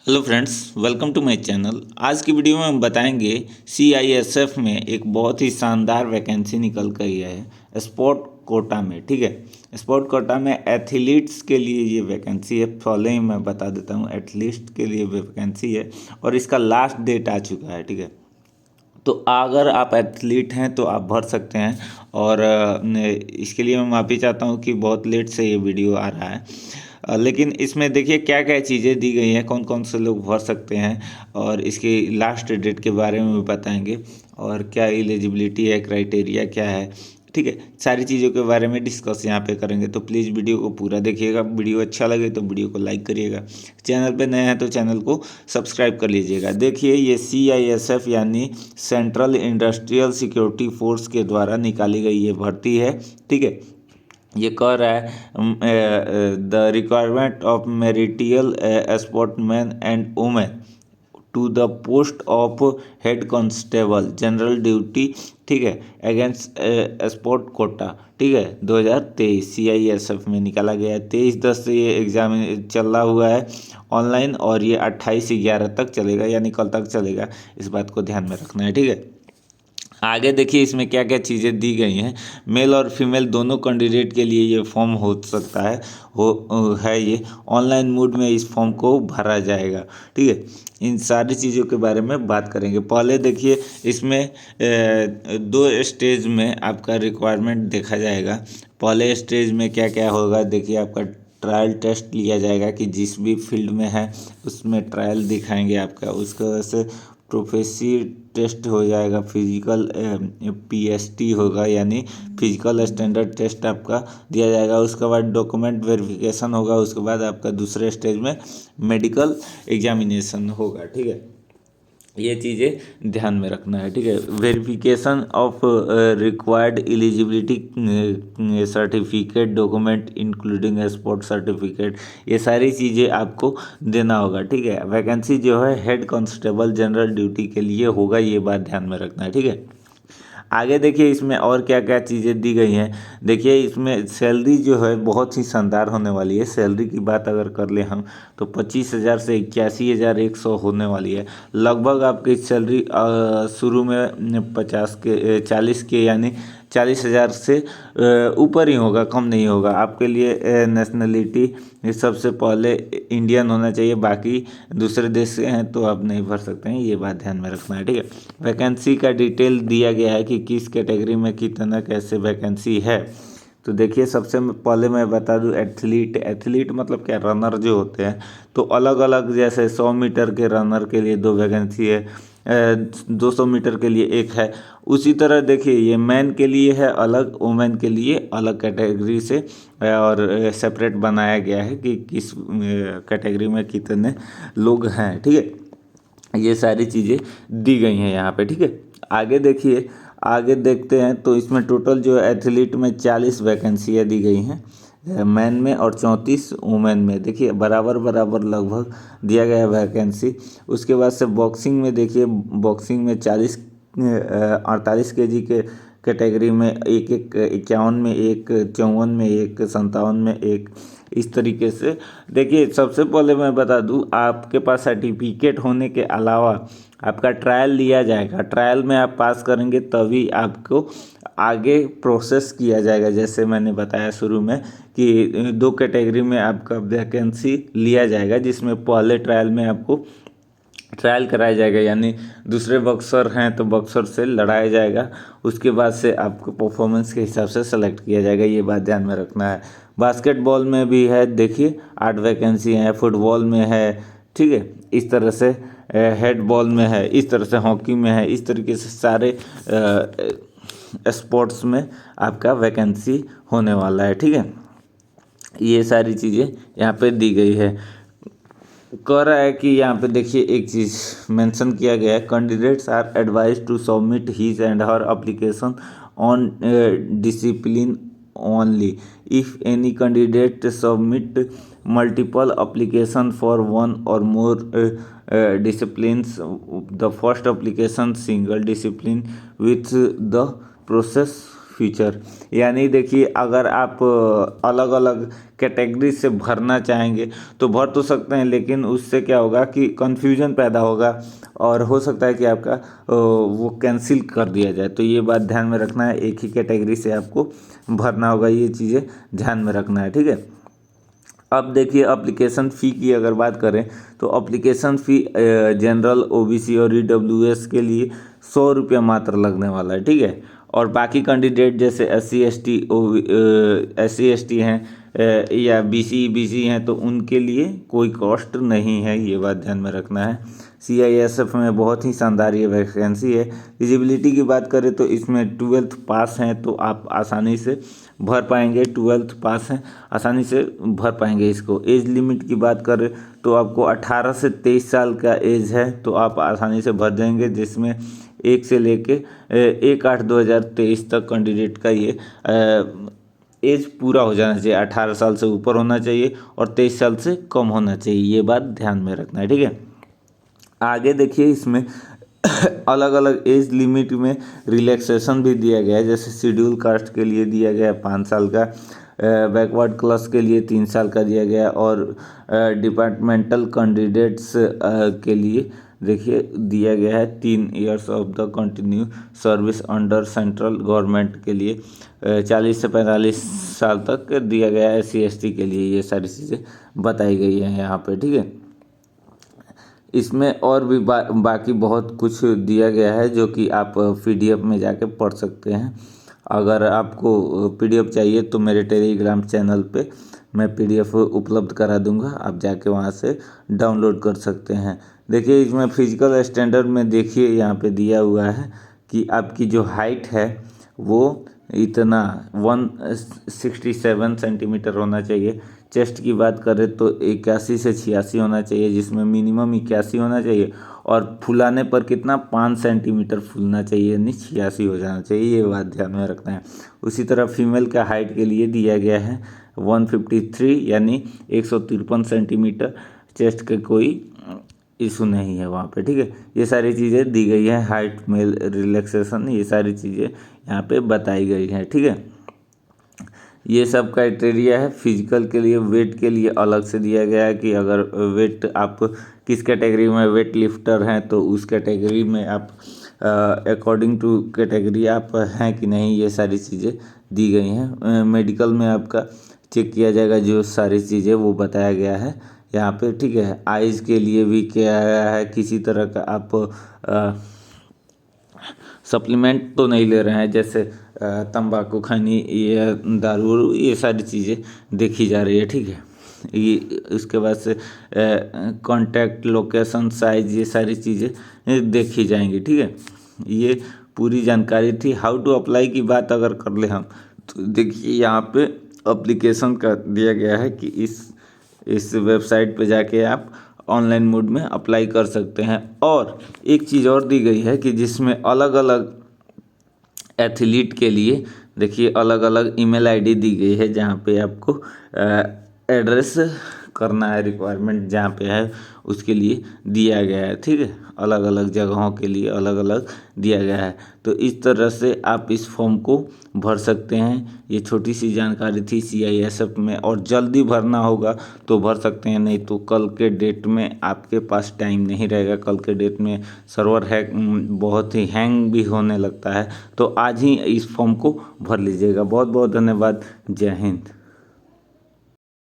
Hello friends, welcome to my channel. आज की video में हम बताएंगे सीआईएसएफ में एक बहुत ही शानदार वैकेंसी निकल कर आई है स्पोर्ट कोटा में। ठीक है, स्पोर्ट कोटा में एथलीट्स के लिए ये वैकेंसी है। फॉलोइंग मैं बता देता हूँ, एथलीट्स के लिए वैकेंसी है और इसका लास्ट डेट आ चुका है। ठीक है, तो अगर आप एथलीट हैं तो आप भर सकते हैं। और इसके लिए मैं माफ़ी चाहता हूँ कि बहुत लेट से ये वीडियो आ रहा है। लेकिन इसमें देखिए क्या क्या चीज़ें दी गई हैं, कौन कौन से लोग भर सकते हैं और इसकी लास्ट डेट के बारे में भी बताएंगे और क्या एलिजिबिलिटी है, क्राइटेरिया क्या है। ठीक है, सारी चीज़ों के बारे में डिस्कस यहाँ पे करेंगे, तो प्लीज़ वीडियो को पूरा देखिएगा। वीडियो अच्छा लगे तो वीडियो को लाइक करिएगा। चैनल पे नए हैं तो चैनल को सब्सक्राइब कर लीजिएगा। देखिए, ये सीआईएसएफ यानी सेंट्रल इंडस्ट्रियल सिक्योरिटी फोर्स के द्वारा निकाली गई ये भर्ती है। ठीक है, ये कह रहा है the requirement of meritorious sportsman and women to the post of head constable general duty. ठीक है, अगेंस्ट स्पोर्ट कोटा। ठीक है, 2023 सीआईएसएफ में निकाला गया है। 23/10 से ये एग्ज़ाम चला हुआ है ऑनलाइन और ये 28/11 तक चलेगा, यानी कल तक चलेगा। इस बात को ध्यान में रखना है। ठीक है, आगे देखिए इसमें क्या क्या चीज़ें दी गई हैं। मेल और फीमेल दोनों कैंडिडेट के लिए ये फॉर्म हो सकता है, है ये ऑनलाइन मोड में इस फॉर्म को भरा जाएगा। ठीक है, इन सारी चीज़ों के बारे में बात करेंगे। पहले देखिए इसमें 2 स्टेज में आपका रिक्वायरमेंट देखा जाएगा। पहले स्टेज में क्या क्या होगा, देखिए आपका ट्रायल टेस्ट लिया जाएगा कि जिस भी फील्ड में है उसमें ट्रायल दिखाएंगे आपका। उसके वजह से प्रोफेसी टेस्ट हो जाएगा, फिजिकल पीएसटी होगा यानी फिजिकल स्टैंडर्ड टेस्ट आपका दिया जाएगा। उसके बाद डॉक्यूमेंट वेरिफिकेशन होगा। उसके बाद आपका दूसरे स्टेज में मेडिकल एग्जामिनेशन होगा। ठीक है, ये चीज़ें ध्यान में रखना है। ठीक है, verification of required eligibility certificate document including sport certificate, ये सारी चीज़ें आपको देना होगा। ठीक है, वैकेंसी जो है हेड कांस्टेबल जनरल ड्यूटी के लिए होगा, ये बात ध्यान में रखना है। ठीक है, आगे देखिए इसमें और क्या क्या चीज़ें दी गई हैं। देखिए इसमें सैलरी जो है बहुत ही शानदार होने वाली है। सैलरी की बात अगर कर ले हम तो 25,000 से 81,100 होने वाली है। लगभग आपकी सैलरी शुरू में 40 के यानी 40,000 से ऊपर ही होगा, कम नहीं होगा। आपके लिए नेशनलिटी सबसे पहले इंडियन होना चाहिए, बाकी दूसरे देश से हैं तो आप नहीं भर सकते हैं, ये बात ध्यान में रखना है। ठीक है, वैकेंसी का डिटेल दिया गया है कि किस कैटेगरी में कितना कैसे वैकेंसी है। तो देखिए सबसे पहले मैं बता दूं, एथलीट मतलब क्या, रनर जो होते हैं तो अलग अलग, जैसे 100 मीटर के रनर के लिए 2 वैकेंसी है, 200 मीटर के लिए एक है। उसी तरह देखिए ये मैन के लिए है अलग, वुमेन के लिए अलग कैटेगरी से और सेपरेट बनाया गया है कि किस कैटेगरी में कितने लोग हैं। ठीक है, ये सारी चीज़ें दी गई हैं यहाँ पे। ठीक है, आगे देखिए, आगे देखते हैं तो इसमें टोटल जो एथलीट में 40 वैकेंसियाँ दी गई हैं मैन में और 34 वुमेन में। देखिए बराबर बराबर लगभग दिया गया है वैकेंसी। उसके बाद से बॉक्सिंग में देखिए, बॉक्सिंग में 48 केजी के कैटेगरी में एक, 51 में एक, 54 में एक, 57 में एक, इस तरीके से। देखिए सबसे पहले मैं बता दूं, आपके पास सर्टिफिकेट होने के अलावा आपका ट्रायल लिया जाएगा। ट्रायल में आप पास करेंगे तभी आपको आगे प्रोसेस किया जाएगा। जैसे मैंने बताया शुरू में कि 2 कैटेगरी में आपका वैकेंसी लिया जाएगा, जिसमें पहले ट्रायल में आपको ट्रायल कराया जाएगा, यानी दूसरे बॉक्सर हैं तो बॉक्सर से लड़ाया जाएगा। उसके बाद से आपको परफॉर्मेंस के हिसाब से सेलेक्ट किया जाएगा, ये बात ध्यान में रखना है। बास्केटबॉल में भी है, देखिए 8 वैकेंसी हैं। फुटबॉल में है, ठीक है, इस तरह से हेड बॉल में है, इस तरह से हॉकी में है, इस तरीके से सारे स्पोर्ट्स में आपका वैकेंसी होने वाला है। ठीक है, ये सारी चीज़ें यहाँ पे दी गई है। कह रहा है कि यहाँ पे देखिए एक चीज़ मेंशन किया गया है, candidates are advise to submit his and her application on discipline only if any candidate submit multiple application for one or more disciplines, the first application single discipline with the process future. यानी देखिए, अगर आप अलग अलग category से भरना चाहेंगे तो भर तो सकते हैं, लेकिन उससे क्या होगा कि कन्फ्यूजन पैदा होगा और हो सकता है कि आपका वो कैंसिल कर दिया जाए। तो ये बात ध्यान में रखना है, एक ही कैटेगरी से आपको भरना होगा, ये चीज़ें ध्यान में रखना है, ठीक है। अब देखिए, एप्लीकेशन फ़ी की अगर बात करें तो एप्लीकेशन फ़ी जनरल, ओबीसी और ईडब्ल्यूएस के लिए 100 रुपया मात्र लगने वाला है, ठीक है। और बाकी कैंडिडेट जैसे SC ST हैं या BC हैं तो उनके लिए कोई कॉस्ट नहीं है, ये बात ध्यान में रखना है। CISF में बहुत ही शानदार ये वैकेंसी है। एलिजिबिलिटी की बात करें तो इसमें 12th पास हैं तो आप आसानी से भर पाएंगे, 12th पास हैं आसानी से भर पाएंगे इसको। एज लिमिट की बात करें तो आपको 18 से 23 साल का एज है तो आप आसानी से भर जाएंगे, जिसमें 1 से लेके 1/8/2023 तक कैंडिडेट का ये एज पूरा हो जाना चाहिए। 18 साल से ऊपर होना चाहिए और 23 साल से कम होना चाहिए, ये बात ध्यान में रखना है, ठीक है। आगे देखिए, इसमें अलग अलग एज लिमिट में रिलैक्सेशन भी दिया गया है। जैसे शेड्यूल कास्ट के लिए दिया गया है 5 साल का, बैकवर्ड क्लास के लिए 3 साल का दिया गया, और डिपार्टमेंटल कैंडिडेट्स के लिए देखिए दिया गया है 3 years of the continue service under central government के लिए 40 से 45 साल तक दिया गया है। SC ST के लिए ये सारी चीज़ें बताई गई हैं यहाँ पे, ठीक है। इसमें और भी बाकी बहुत कुछ दिया गया है जो कि आप PDF में जाके पढ़ सकते हैं। अगर आपको PDF चाहिए तो मेरे टेलीग्राम चैनल पे मैं PDF उपलब्ध करा दूंगा, आप जाके वहाँ से डाउनलोड कर सकते हैं। देखिए, इसमें फिजिकल स्टैंडर्ड में देखिए यहाँ पे दिया हुआ है कि आपकी जो हाइट है वो इतना 167 सेंटीमीटर होना चाहिए। चेस्ट की बात करें तो 81 से 86 होना चाहिए, जिसमें मिनिमम 81 होना चाहिए, और फुलाने पर कितना 5 सेंटीमीटर फूलना चाहिए, यानी 86 हो जाना चाहिए, ये बात ध्यान में रखना है। उसी तरह फीमेल का हाइट के लिए दिया गया है 153 यानी 153 सेंटीमीटर। चेस्ट के कोई इशू नहीं है वहाँ पे, ठीक है। ये सारी चीज़ें दी गई है, हाइट मेल रिलैक्सेशन, ये सारी चीज़ें यहाँ पे बताई गई हैं, ठीक है। ये सब क्राइटेरिया है। फिजिकल के लिए, वेट के लिए अलग से दिया गया है कि अगर वेट आप किस कैटेगरी में वेट लिफ्टर हैं तो उस कैटेगरी में आप अकॉर्डिंग टू कैटेगरी आप हैं कि नहीं, ये सारी चीज़ें दी गई हैं। मेडिकल में आपका चेक किया जाएगा, जो सारी चीज़ें वो बताया गया है यहाँ पे, ठीक है। आइज़ के लिए भी किया गया है, किसी तरह का आप सप्लीमेंट तो नहीं ले रहे हैं, जैसे तंबाकू खानी या दारू, ये सारी चीज़ें देखी जा रही है, ठीक है। ये उसके बाद से कॉन्टैक्ट, लोकेशन, साइज, ये सारी चीज़ें देखी जाएंगी, ठीक है। ये पूरी जानकारी थी। हाउ टू अप्लाई की बात अगर कर ले हम तो देखिए, यहाँ पे एप्लीकेशन का दिया गया है कि इस वेबसाइट पे जाके आप ऑनलाइन मोड में अप्लाई कर सकते हैं। और एक चीज़ और दी गई है कि जिसमें अलग अलग एथलीट के लिए देखिए अलग अलग ईमेल आईडी दी गई है, जहाँ पे आपको एड्रेस करना है, रिक्वायरमेंट जहाँ पे है उसके लिए दिया गया है, ठीक है। अलग अलग जगहों के लिए अलग अलग दिया गया है। तो इस तरह से आप इस फॉर्म को भर सकते हैं। ये छोटी सी जानकारी थी CISF में, और जल्दी भरना होगा तो भर सकते हैं, नहीं तो कल के डेट में आपके पास टाइम नहीं रहेगा। कल के डेट में सर्वर हैक बहुत ही हैंग भी होने लगता है, तो आज ही इस फॉर्म को भर लीजिएगा। बहुत बहुत धन्यवाद। जय हिंद।